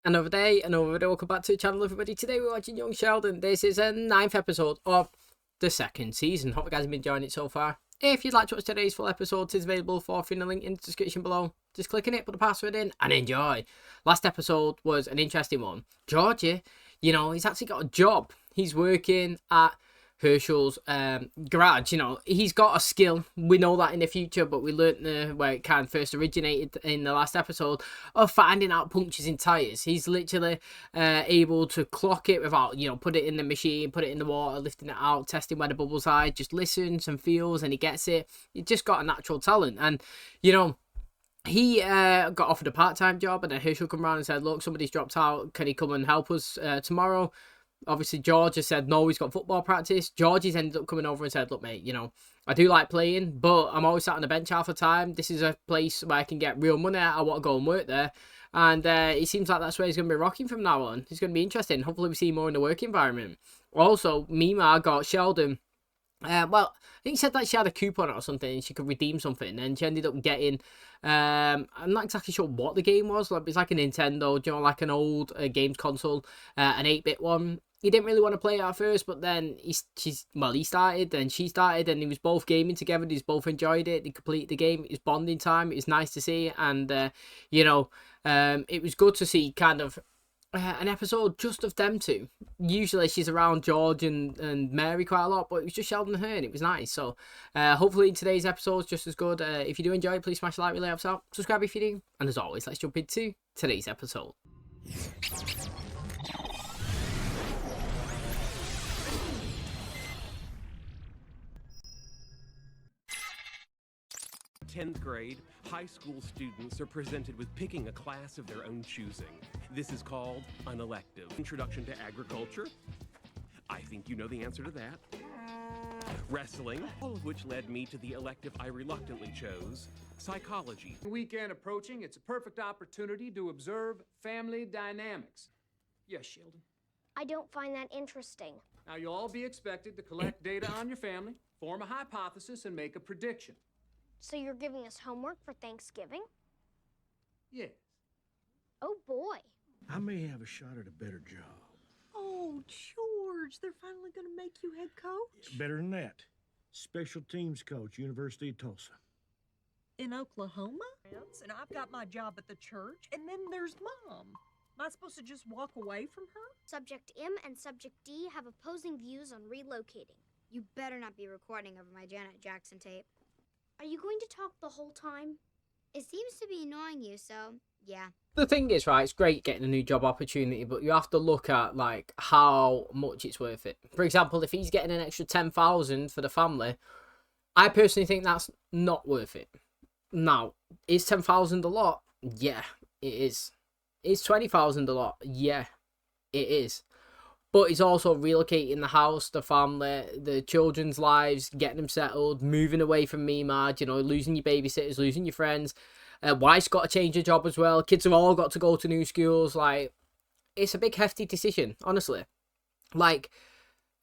Another day, another video. Welcome back to the channel, everybody. Today we're watching Young Sheldon. This is a 9th episode of the 2nd season. Hope you guys have been enjoying it so far. If you'd like to watch today's full episode, it is available for free in the link in the description below. Just click on it, put the password in, and enjoy. Last episode was an interesting one. Georgie, you know, he's actually got a job. He's working at Herschel's garage. You know, he's got a skill. We know that in the future, but we learnt where it kind of first originated in the last episode of finding out punctures in tires. He's literally able to clock it without, you know, put it in the machine, put it in the water, lifting it out, testing where the bubbles are. Just listens and feels, and he gets it. He's just got a natural talent. And you know, he got offered a part-time job, and then Herschel come around and said, look, somebody's dropped out, can he come and help us tomorrow? Obviously, George has said, no, he's got football practice. Georgie's ended up coming over and said, look, mate, you know, I do like playing, but I'm always sat on the bench half the time. This is a place where I can get real money. I want to go and work there. And it seems like that's where he's going to be rocking from now on. It's going to be interesting. Hopefully, we see more in the work environment. Also, Mima got Sheldon. Well, I think she said that she had a coupon or something and she could redeem something, and she ended up getting I'm not exactly sure what the game was. Like, it's like a Nintendo, you know, like an old games console, an 8-bit one. He didn't really want to play it at first, but then he started, then she started, and he was both gaming together. They both enjoyed it. They completed the game. It was bonding time. It was nice to see, and you know, it was good to see kind of an episode just of them two. Usually she's around George and Mary quite a lot, but it was just Sheldon and her, and it was nice. So hopefully today's episode is just as good. If you do enjoy it, please smash the like, really helps out. Subscribe if you do, and as always, let's jump into today's episode. 10th grade, high school students are presented with picking a class of their own choosing. This is called an elective. Introduction to agriculture. I think you know the answer to that. Wrestling, all of which led me to the elective I reluctantly chose, psychology. Weekend approaching, it's a perfect opportunity to observe family dynamics. Yes, Sheldon. I don't find that interesting. Now, you'll all be expected to collect data on your family, form a hypothesis, and make a prediction. So you're giving us homework for Thanksgiving? Yes. Oh, boy. I may have a shot at a better job. Oh, George, they're finally going to make you head coach? Better than that. Special teams coach, University of Tulsa. In Oklahoma? And I've got my job at the church, and then there's Mom. Am I supposed to just walk away from her? Subject M and Subject D have opposing views on relocating. You better not be recording over my Janet Jackson tape. Are you going to talk the whole time? It seems to be annoying you, so yeah. The thing is, right, it's great getting a new job opportunity, but you have to look at, like, how much it's worth it. For example, if he's getting an extra 10,000 for the family, I personally think that's not worth it. Now, is 10,000 a lot? Yeah, it is. Is 20,000 a lot? Yeah, it is. But it's also relocating the house, the family, the children's lives, getting them settled, moving away from Mimad, you know, losing your babysitters, losing your friends. Wife's got to change her job as well. Kids have all got to go to new schools. Like, it's a big, hefty decision, honestly. Like,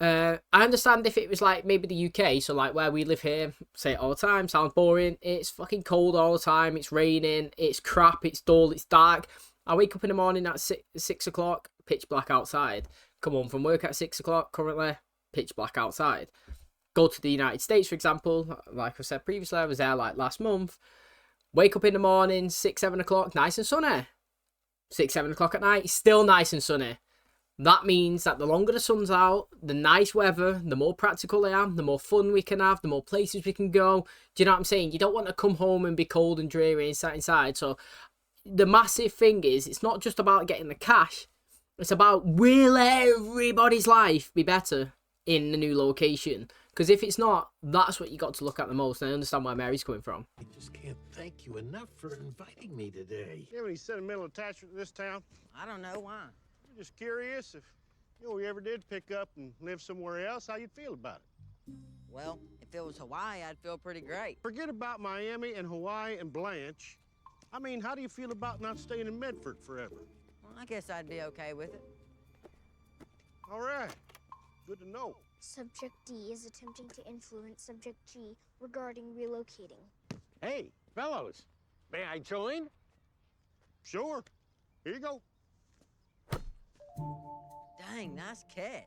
I understand if it was like maybe the UK, so like where we live here, say it all the time, sounds boring. It's fucking cold all the time. It's raining. It's crap. It's dull. It's dark. I wake up in the morning at 6 o'clock, pitch black outside. Come home from work at 6 o'clock, currently pitch black outside. Go to the United States, for example, like I said previously, I was there like last month. Wake up in the morning, 6, 7 o'clock, nice and sunny. 6, 7 o'clock at night, still nice and sunny. That means that the longer the sun's out, the nice weather, the more practical I am, the more fun we can have, the more places we can go. Do you know what I'm saying? You don't want to come home and be cold and dreary and sat inside. So the massive thing is, it's not just about getting the cash. It's about, will everybody's life be better in the new location? Because if it's not, that's what you got to look at the most. And I understand where Mary's coming from. I just can't thank you enough for inviting me today. You have any sentimental attachment to this town? I don't know why. I'm just curious if we ever did pick up and live somewhere else, how you'd feel about it. Well, if it was Hawaii, I'd feel pretty great. Forget about Miami and Hawaii and Blanche. I mean, how do you feel about not staying in Medford forever? Well, I guess I'd be okay with it. All right. Good to know. Subject D is attempting to influence Subject G regarding relocating. Hey, fellows, may I join? Sure. Here you go. Dang, nice catch.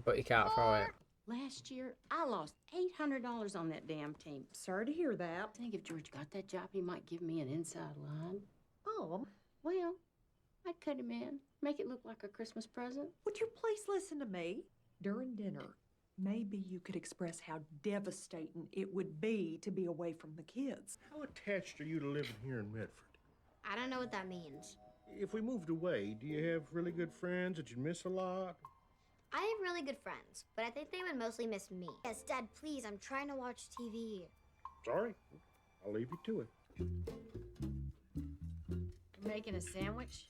But you can't throw it. Last year, I lost $800 on that damn team. Sorry to hear that. I think if George got that job, he might give me an inside line. Oh, Well, I'd cut him in, make it look like a Christmas present. would you please listen to me? During dinner, maybe you could express how devastating it would be to be away from the kids. How attached are you to living here in Medford? I don't know what that means. If we moved away, do you have really good friends that you miss a lot? I have really good friends, but I think they would mostly miss me. Yes, Dad, please, I'm trying to watch TV. Sorry, I'll leave you to it. Making a sandwich?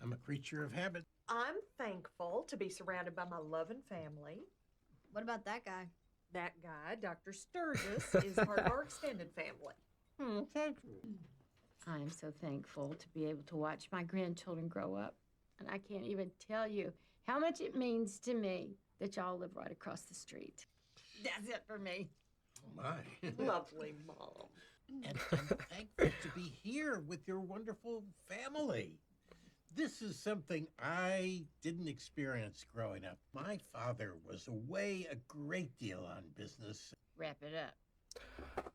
I'm a creature of habit. I'm thankful to be surrounded by my loving family. What about that guy? That guy, Dr. Sturgis, is part of our extended family. Thank you. I am so thankful to be able to watch my grandchildren grow up. And I can't even tell you how much it means to me that y'all live right across the street. That's it for me. Oh, my. Lovely Mom. And I'm thankful to be here with your wonderful family. This is something I didn't experience growing up. My father was away a great deal on business. Wrap it up.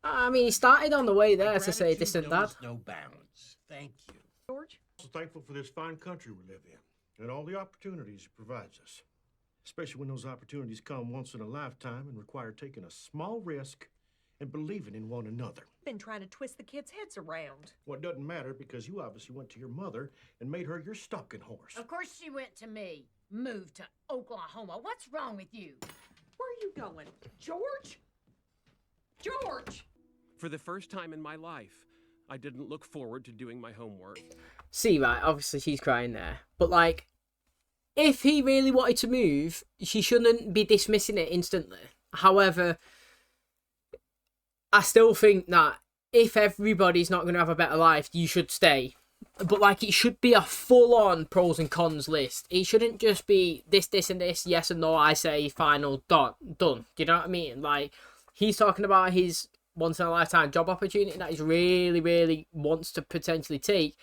I mean, he started on the way there My to say gratitude distant knows dad. no bounds. Thank you. George? So thankful for this fine country we live in and all the opportunities it provides us. Especially when those opportunities come once in a lifetime and require taking a small risk and believing in one another. Been trying to twist the kids' heads around. Well, it doesn't matter because you obviously went to your mother and made her your stalking horse. Of course she went to me. Moved to Oklahoma. What's wrong with you? Where are you going? George? George! For the first time in my life, I didn't look forward to doing my homework. See, right, obviously she's crying there. But, like, if he really wanted to move, she shouldn't be dismissing it instantly. However, I still think that if everybody's not going to have a better life, you should stay. But, like, it should be a full-on pros and cons list. It shouldn't just be this, and this, yes and no, I say, final, done. Do you know what I mean? Like, he's talking about his once-in-a-lifetime job opportunity that he really, really wants to potentially take.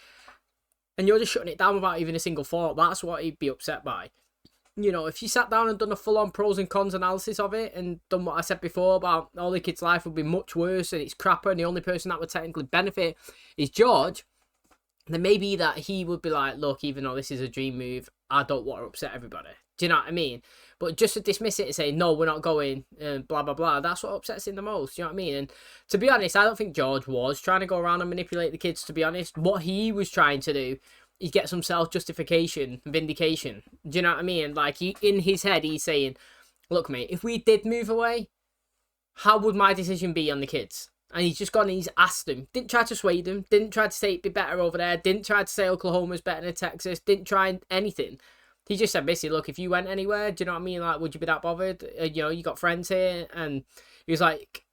And you're just shutting it down without even a single thought. That's what he'd be upset by. You know, if you sat down and done a full-on pros and cons analysis of it and done what I said before about all the kids' life would be much worse and it's crapper and the only person that would technically benefit is George, then maybe that he would be like, look, even though this is a dream move, I don't want to upset everybody. Do you know what I mean? But just to dismiss it and say, no, we're not going, blah, blah, blah, that's what upsets him the most. Do you know what I mean? And to be honest, I don't think George was trying to go around and manipulate the kids, to be honest. What he was trying to do is get some self-justification, vindication. Do you know what I mean? Like, in his head, he's saying, look, mate, if we did move away, how would my decision be on the kids? And he's just gone and he's asked them. Didn't try to sway them. Didn't try to say it'd be better over there. Didn't try to say Oklahoma's better than Texas. Didn't try anything. He just said, basically, look, if you went anywhere, do you know what I mean? Like, would you be that bothered? You know, you got friends here. And he was like,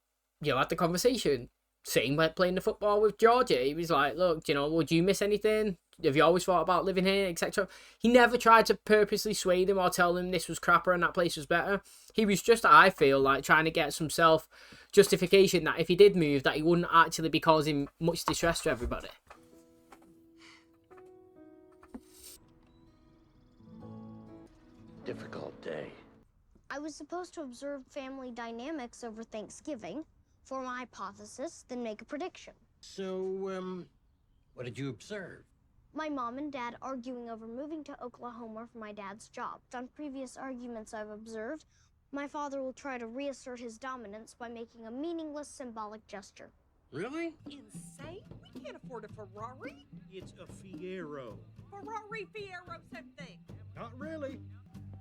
you know, had the conversation. Same like playing the football with Georgia. He was like, look, you know, would you miss anything? Have you always thought about living here, etc.? He never tried to purposely sway them or tell them this was crapper and that place was better. He was just, I feel, like trying to get some self-justification that if he did move, that he wouldn't actually be causing much distress to everybody. Difficult day. I was supposed to observe family dynamics over Thanksgiving, form a hypothesis, then make a prediction. So, what did you observe? My mom and dad arguing over moving to Oklahoma for my dad's job. On previous arguments I've observed, my father will try to reassert his dominance by making a meaningless symbolic gesture. Really? Insane? We can't afford a Ferrari. It's a FIERO. Ferrari, FIERO, same thing. Not really.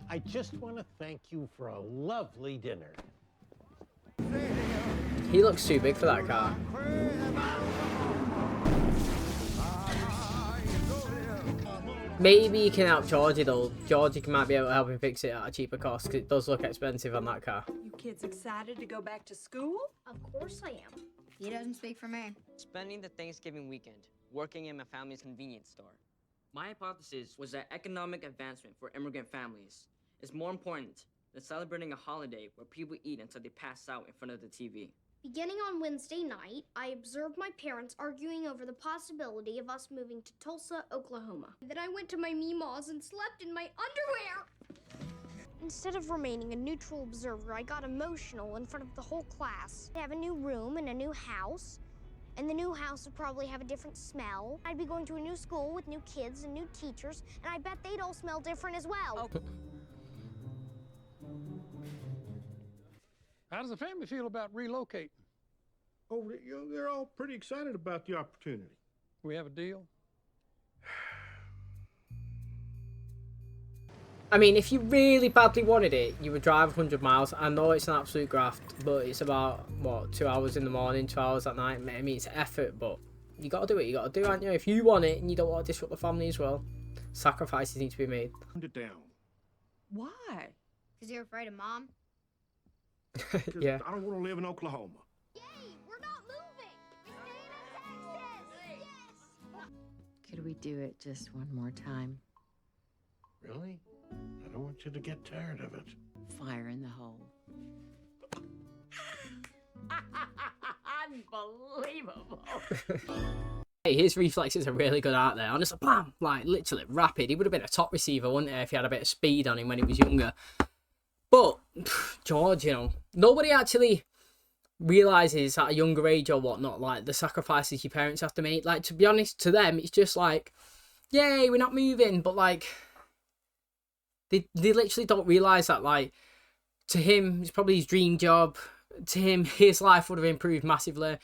I just want to thank you for a lovely dinner. He looks too big for that car. Maybe you can help Georgie though. Georgie might be able to help him fix it at a cheaper cost because it does look expensive on that car. You kids excited to go back to school? Of course I am. He doesn't speak for me. Spending the Thanksgiving weekend working in my family's convenience store. My hypothesis was that economic advancement for immigrant families is more important than celebrating a holiday where people eat until they pass out in front of the TV. Beginning on Wednesday night, I observed my parents arguing over the possibility of us moving to Tulsa, Oklahoma. Then I went to my Meemaw's and slept in my underwear. Instead of remaining a neutral observer, I got emotional in front of the whole class. I have a new room and a new house, and the new house would probably have a different smell. I'd be going to a new school with new kids and new teachers, and I bet they'd all smell different as well. How does the family feel about relocating? Oh, they're all pretty excited about the opportunity. We have a deal? I mean, if you really badly wanted it, you would drive 100 miles. I know it's an absolute graft, but it's about, what, 2 hours in the morning, 2 hours at night. I mean, it's effort, but you got to do what you got to do, aren't you? If you want it and you don't want to disrupt the family as well, sacrifices need to be made. Put it down. Why? Because you're afraid of Mom? Yeah. I don't want to live in Oklahoma. Yay! We're not moving! We're staying in Texas! Yes! Could we do it just one more time? Really? I don't want you to get tired of it. Fire in the hole. Unbelievable. Hey, his reflexes are really good out there. Honestly, bam! Like, literally rapid. He would have been a top receiver, wouldn't he, if he had a bit of speed on him when he was younger. But, George, you know, nobody actually realises at a younger age or whatnot, like, the sacrifices your parents have to make. Like, to be honest, to them, it's just like, yay, we're not moving. But, like, they literally don't realise that, like, to him, it's probably his dream job. To him, his life would have improved massively.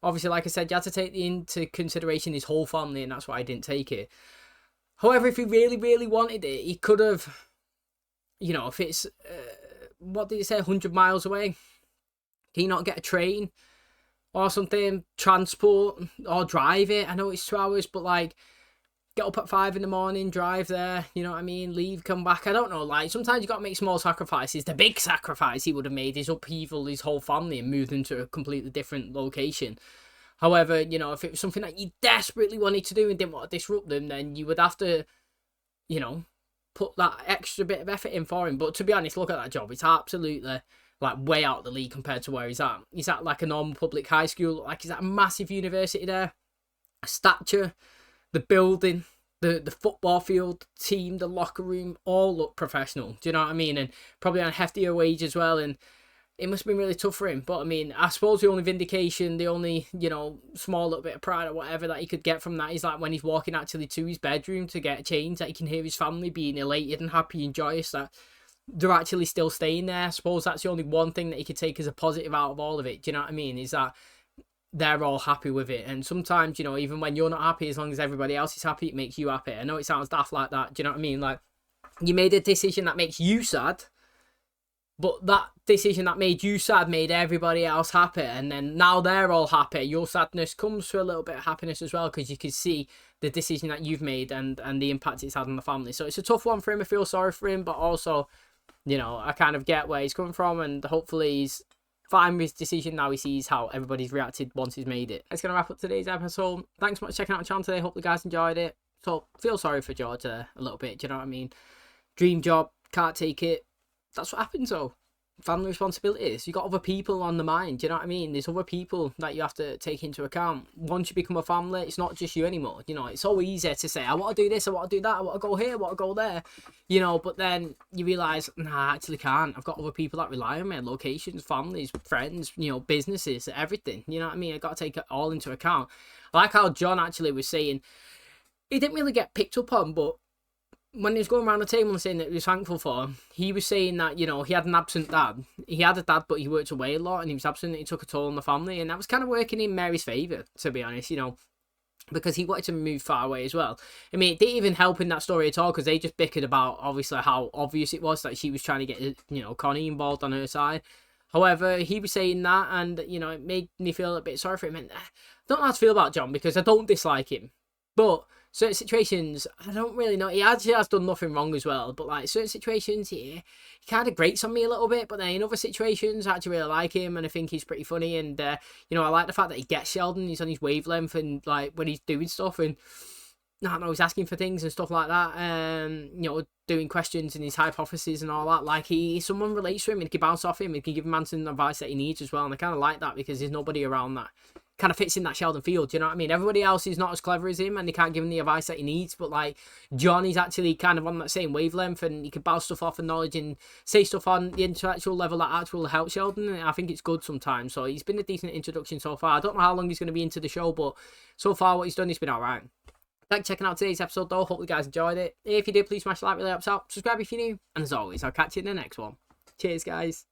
Obviously, like I said, you had to take into consideration his whole family, and that's why I didn't take it. However, if he really, really wanted it, he could have, you know, if it's, what did he say, 100 miles away? Can you not get a train or something, transport, or drive it? I know it's 2 hours, but, like, get up at 5 in the morning, drive there, you know what I mean, leave, come back. I don't know, like, sometimes you got to make small sacrifices. The big sacrifice he would have made is upheaval his whole family and moved them to a completely different location. However, you know, if it was something that you desperately wanted to do and didn't want to disrupt them, then you would have to, you know, put that extra bit of effort in for him. But to be honest, look at that job. It's absolutely, like, way out of the league compared to where he's at. He's at, like, a normal public high school. Like, he's at a massive university there. A stature, the building, the football field, the team, the locker room, all look professional. Do you know what I mean? And probably on a heftier wage as well. And it must have been really tough for him. But, I mean, I suppose the only vindication, the only, you know, small little bit of pride or whatever that he could get from that is, like, when he's walking actually to his bedroom to get changed, that he can hear his family being elated and happy and joyous that they're actually still staying there. I suppose that's the only one thing that he could take as a positive out of all of it. Do you know what I mean? Is that they're all happy with it. And sometimes, you know, even when you're not happy, as long as everybody else is happy, it makes you happy. I know it sounds daft like that. Do you know what I mean? Like, you made a decision that makes you sad, but that decision that made you sad made everybody else happy. And then now they're all happy. Your sadness comes through a little bit of happiness as well, because you can see the decision that you've made and the impact it's had on the family. So it's a tough one for him. I feel sorry for him, but also, you know, I kind of get where he's coming from, and hopefully he's fine with his decision now. He sees how everybody's reacted once he's made it. That's going to wrap up today's episode. Thanks so much for checking out the channel today. Hope you guys enjoyed it. So, feel sorry for George there a little bit. Do you know what I mean? Dream job, can't take it. That's what happens though. Family responsibilities. You got other people on the mind. Do you know what I mean? There's other people that you have to take into account. Once you become a family, it's not just you anymore. You know, it's so easy to say, I want to do this, I want to do that, I want to go here, I want to go there. You know, but then you realise, nah, I actually can't. I've got other people that rely on me, locations, families, friends, you know, businesses, everything. You know what I mean? I got to take it all into account. I like how John actually was saying, he didn't really get picked up on, but when he was going around the table and saying that he was thankful for him, he was saying that, you know, he had an absent dad. He had a dad, but he worked away a lot and he was absent and he took a toll on the family. And that was kind of working in Mary's favour, to be honest, you know, because he wanted to move far away as well. I mean, it didn't even help in that story at all, because they just bickered about, obviously, how obvious it was that she was trying to get, you know, Connie involved on her side. However, he was saying that, and, you know, it made me feel a bit sorry for him. And I don't know how to feel about John, because I don't dislike him. But certain situations, I don't really know. He actually has done nothing wrong as well. But, like, certain situations, he kind of grates on me a little bit. But then in other situations, I actually really like him. And I think he's pretty funny. And, you know, I like the fact that he gets Sheldon. He's on his wavelength and, like, when he's doing stuff. And I don't know, he's asking for things and stuff like that, you know, doing questions and his hypotheses and all that. Like, someone relates to him and he can bounce off him, he can give him some advice that he needs as well, and I kind of like that because there's nobody around that kind of fits in that Sheldon field, do you know what I mean? Everybody else is not as clever as him and they can't give him the advice that he needs, but like John is actually kind of on that same wavelength and he can bounce stuff off and knowledge and say stuff on the intellectual level that actually will help Sheldon, and I think it's good sometimes. So he's been a decent introduction so far. I don't know how long he's going to be into the show, but so far what he's done, he's been alright. Thanks for checking out today's episode though, hope you guys enjoyed it. If you did, please smash the like, really helps out. Subscribe if you're new, and as always, I'll catch you in the next one. Cheers guys.